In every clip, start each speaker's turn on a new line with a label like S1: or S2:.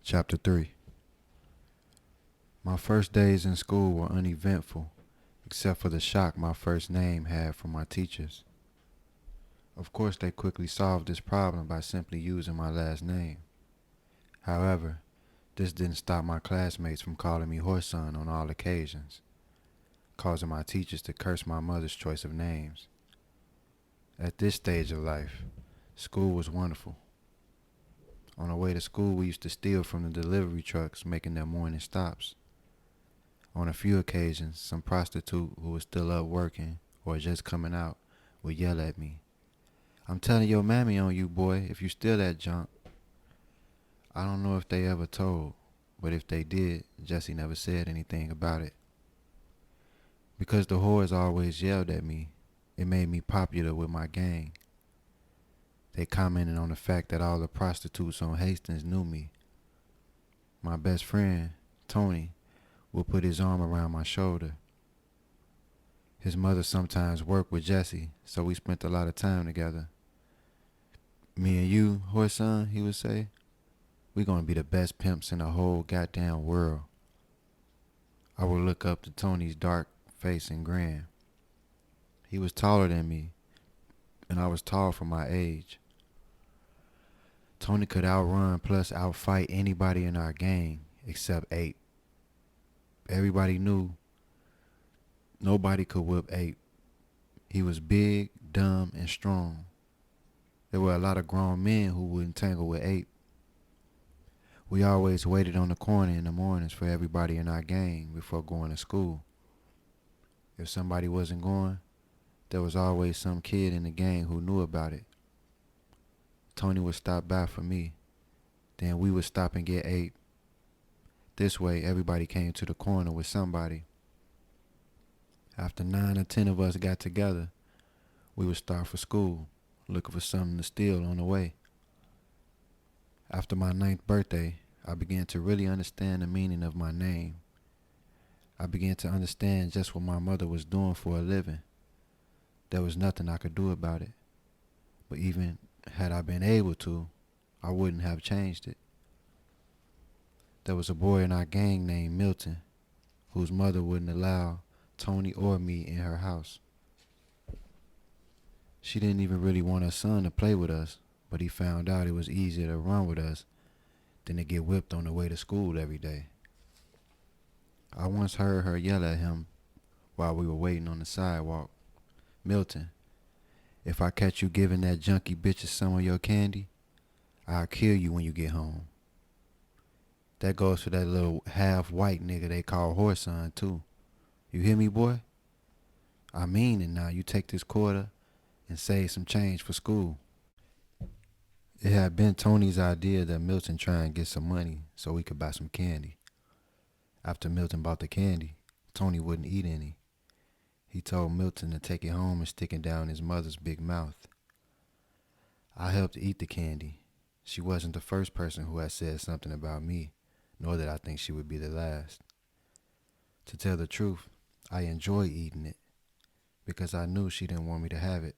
S1: Chapter 3. My first days in school were uneventful, except for the shock my first name had from my teachers. Of course, they quickly solved this problem by simply using my last name. However, this didn't stop my classmates from calling me whoreson on all occasions, causing my teachers to curse my mother's choice of names. At this stage of life, school was wonderful. On the way to school, we used to steal from the delivery trucks making their morning stops. On a few occasions, some prostitute who was still up working or just coming out would yell at me, "I'm telling your mammy on you, boy, if you steal that junk." I don't know if they ever told, but if they did, Jesse never said anything about it. Because the whores always yelled at me, it made me popular with my gang. They commented on the fact that all the prostitutes on Hastings knew me. My best friend, Tony, would put his arm around my shoulder. His mother sometimes worked with Jesse, so we spent a lot of time together. "Me and you, whoreson," he would say, "we gonna be the best pimps in the whole goddamn world." I would look up to Tony's dark face and grin. He was taller than me, and I was tall for my age. Tony could outrun plus outfight anybody in our gang except Ape. Everybody knew nobody could whip Ape. He was big, dumb, and strong. There were a lot of grown men who wouldn't tangle with Ape. We always waited on the corner in the mornings for everybody in our gang before going to school. If somebody wasn't going, there was always some kid in the gang who knew about it. Tony would stop by for me. Then we would stop and get Ape. This way, everybody came to the corner with somebody. After 9 or 10 of us got together, we would start for school, looking for something to steal on the way. After my 9th birthday, I began to really understand the meaning of my name. I began to understand just what my mother was doing for a living. There was nothing I could do about it. But even had I been able to, I wouldn't have changed it. There was a boy in our gang named Milton, whose mother wouldn't allow Tony or me in her house. She didn't even really want her son to play with us, but he found out it was easier to run with us than to get whipped on the way to school every day. I once heard her yell at him while we were waiting on the sidewalk, "Milton, if I catch you giving that junkie bitches some of your candy, I'll kill you when you get home." That goes for that little half-white nigga they call whoreson too. You hear me, boy? I mean it now. You take this quarter and save some change for school. It had been Tony's idea that Milton try and get some money so we could buy some candy. After Milton bought the candy, Tony wouldn't eat any. He told Milton to take it home and stick it down his mother's big mouth. I helped eat the candy. She wasn't the first person who had said something about me, nor did I think she would be the last. To tell the truth, I enjoyed eating it because I knew she didn't want me to have it.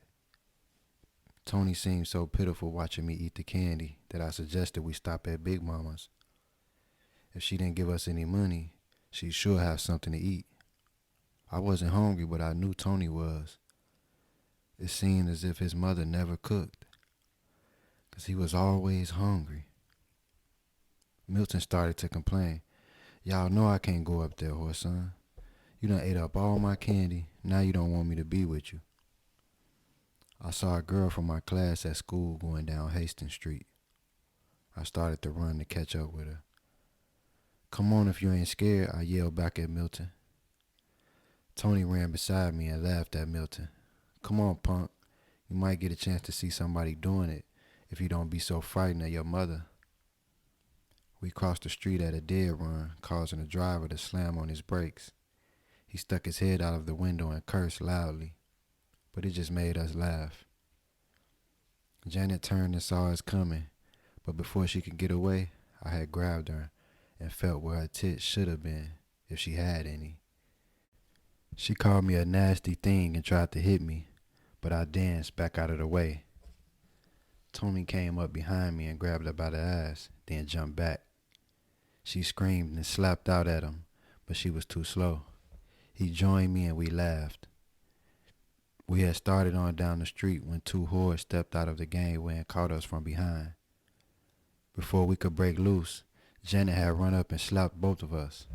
S1: Tony seemed so pitiful watching me eat the candy that I suggested we stop at Big Mama's. If she didn't give us any money, she'd sure have something to eat. I wasn't hungry, but I knew Tony was. It seemed as if his mother never cooked, 'cause he was always hungry. Milton started to complain. "Y'all know I can't go up there, whoreson. You done ate up all my candy. Now you don't want me to be with you." I saw a girl from my class at school going down Hastings Street. I started to run to catch up with her. "Come on if you ain't scared," I yelled back at Milton. Tony ran beside me and laughed at Milton. "Come on, punk. You might get a chance to see somebody doing it if you don't be so frightened of your mother." We crossed the street at a dead run, causing the driver to slam on his brakes. He stuck his head out of the window and cursed loudly, but it just made us laugh. Janet turned and saw us coming, but before she could get away, I had grabbed her and felt where her tits should have been, if she had any. She called me a nasty thing and tried to hit me, but I danced back out of the way. Tony came up behind me and grabbed her by the ass, then jumped back. She screamed and slapped out at him, but she was too slow. He joined me and we laughed. We had started on down the street when two whores stepped out of the gangway and caught us from behind. Before we could break loose, Janet had run up and slapped both of us.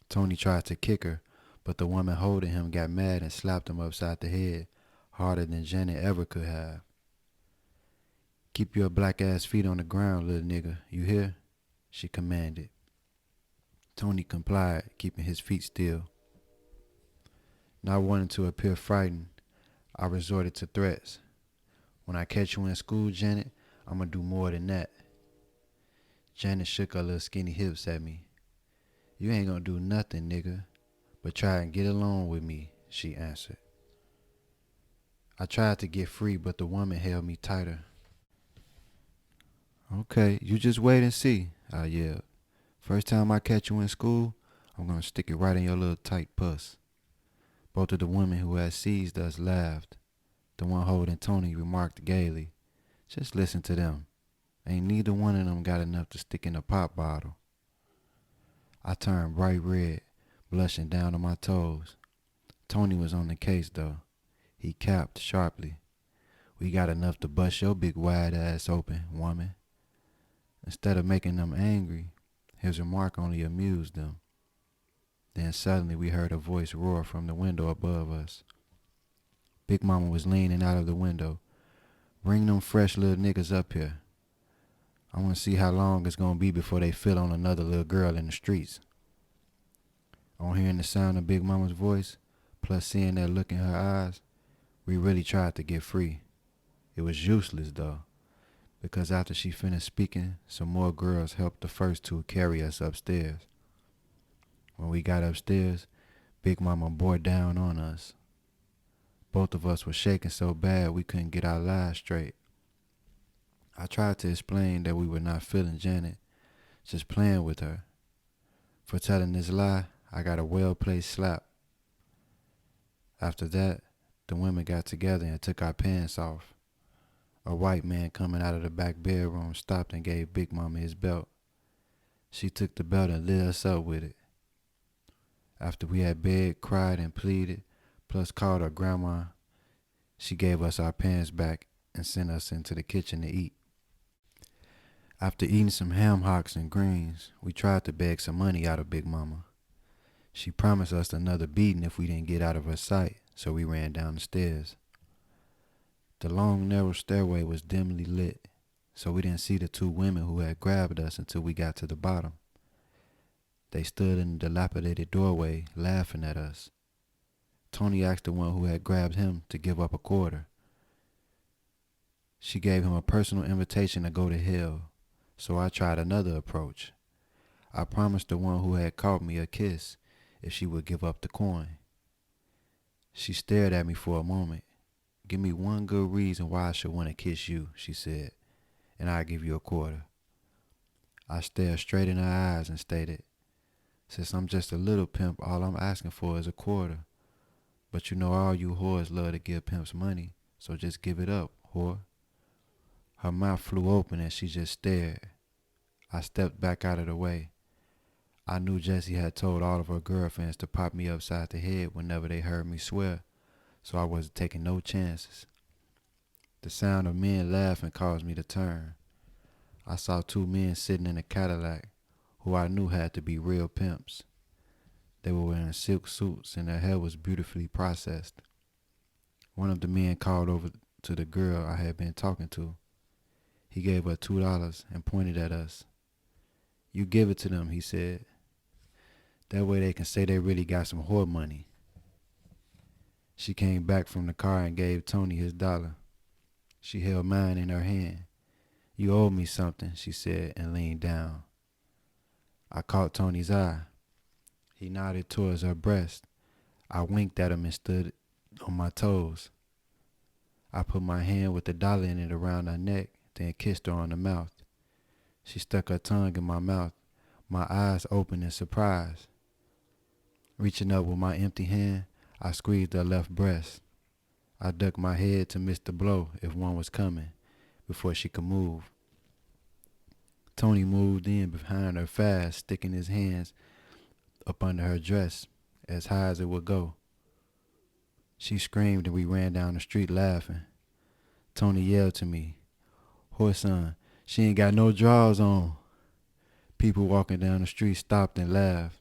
S1: Tony tried to kick her, but the woman holding him got mad and slapped him upside the head harder than Janet ever could have. "Keep your black ass feet on the ground, little nigga, you hear?" she commanded. Tony complied, keeping his feet still. Not wanting to appear frightened, I resorted to threats. "When I catch you in school, Janet, I'm gonna do more than that." Janet shook her little skinny hips at me. "You ain't gonna do nothing, nigga, but try and get along with me," she answered. I tried to get free, but the woman held me tighter. "Okay, you just wait and see," I yelled. "First time I catch you in school, I'm gonna stick it right in your little tight puss." Both of the women who had seized us laughed. The one holding Tony remarked gaily, "Just listen to them. Ain't neither one of them got enough to stick in a pop bottle." I turned bright red, blushing down to my toes. Tony was on the case, though. He capped sharply, "We got enough to bust your big wide ass open, woman." Instead of making them angry, his remark only amused them. Then suddenly we heard a voice roar from the window above us. Big Mama was leaning out of the window. "Bring them fresh little niggas up here. I want to see how long it's going to be before they fill on another little girl in the streets." On hearing the sound of Big Mama's voice, plus seeing that look in her eyes, we really tried to get free. It was useless, though, because after she finished speaking, some more girls helped the first two carry us upstairs. When we got upstairs, Big Mama bore down on us. Both of us were shaking so bad we couldn't get our lies straight. I tried to explain that we were not feeling Janet, just playing with her. For telling this lie, I got a well-placed slap. After that, the women got together and took our pants off. A white man coming out of the back bedroom stopped and gave Big Mama his belt. She took the belt and lit us up with it. After we had begged, cried, and pleaded, plus called her grandma, she gave us our pants back and sent us into the kitchen to eat. After eating some ham hocks and greens, we tried to beg some money out of Big Mama. She promised us another beating if we didn't get out of her sight, so we ran down the stairs. The long, narrow stairway was dimly lit, so we didn't see the two women who had grabbed us until we got to the bottom. They stood in the dilapidated doorway, laughing at us. Tony asked the one who had grabbed him to give up a quarter. She gave him a personal invitation to go to hell, so I tried another approach. I promised the one who had caught me a kiss if she would give up the coin. She stared at me for a moment. "Give me one good reason why I should want to kiss you," she said, "and I'll give you a quarter." I stared straight in her eyes and stated, "Since I'm just a little pimp, all I'm asking for is a quarter. But you know all you whores love to give pimps money, so just give it up, whore." Her mouth flew open and she just stared. I stepped back out of the way. I knew Jessie had told all of her girlfriends to pop me upside the head whenever they heard me swear, so I wasn't taking no chances. The sound of men laughing caused me to turn. I saw two men sitting in a Cadillac who I knew had to be real pimps. They were wearing silk suits and their hair was beautifully processed. One of the men called over to the girl I had been talking to. He gave her $2 and pointed at us. "You give it to them," he said. "That way they can say they really got some whore money." She came back from the car and gave Tony his dollar. She held mine in her hand. "You owe me something," she said, and leaned down. I caught Tony's eye. He nodded towards her breast. I winked at him and stood on my toes. I put my hand with the dollar in it around her neck, then kissed her on the mouth. She stuck her tongue in my mouth, my eyes open in surprise. Reaching up with my empty hand, I squeezed her left breast. I ducked my head to miss the blow if one was coming, before she could move. Tony moved in behind her fast, sticking his hands up under her dress as high as it would go. She screamed and we ran down the street laughing. Tony yelled to me, "Whoreson, she ain't got no drawers on." People walking down the street stopped and laughed.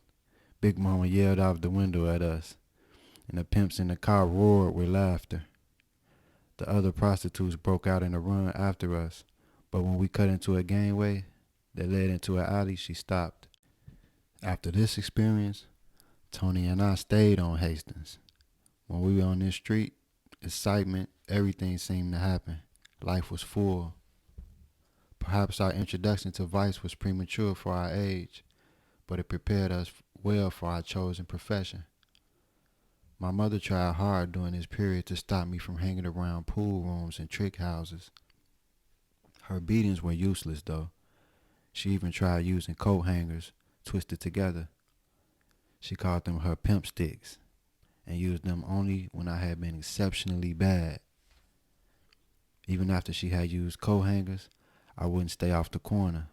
S1: Big Mama yelled out the window at us, and the pimps in the car roared with laughter. The other prostitutes broke out in a run after us, but when we cut into a gangway that led into an alley, she stopped. After this experience, Tony and I stayed on Hastings. When we were on this street, excitement, everything seemed to happen. Life was full. Perhaps our introduction to vice was premature for our age, but it prepared us well for our chosen profession. My mother tried hard during this period to stop me from hanging around pool rooms and trick houses. Her beatings were useless, though. She even tried using coat hangers twisted together. She called them her pimp sticks and used them only when I had been exceptionally bad. Even after she had used coat hangers, I wouldn't stay off the corner.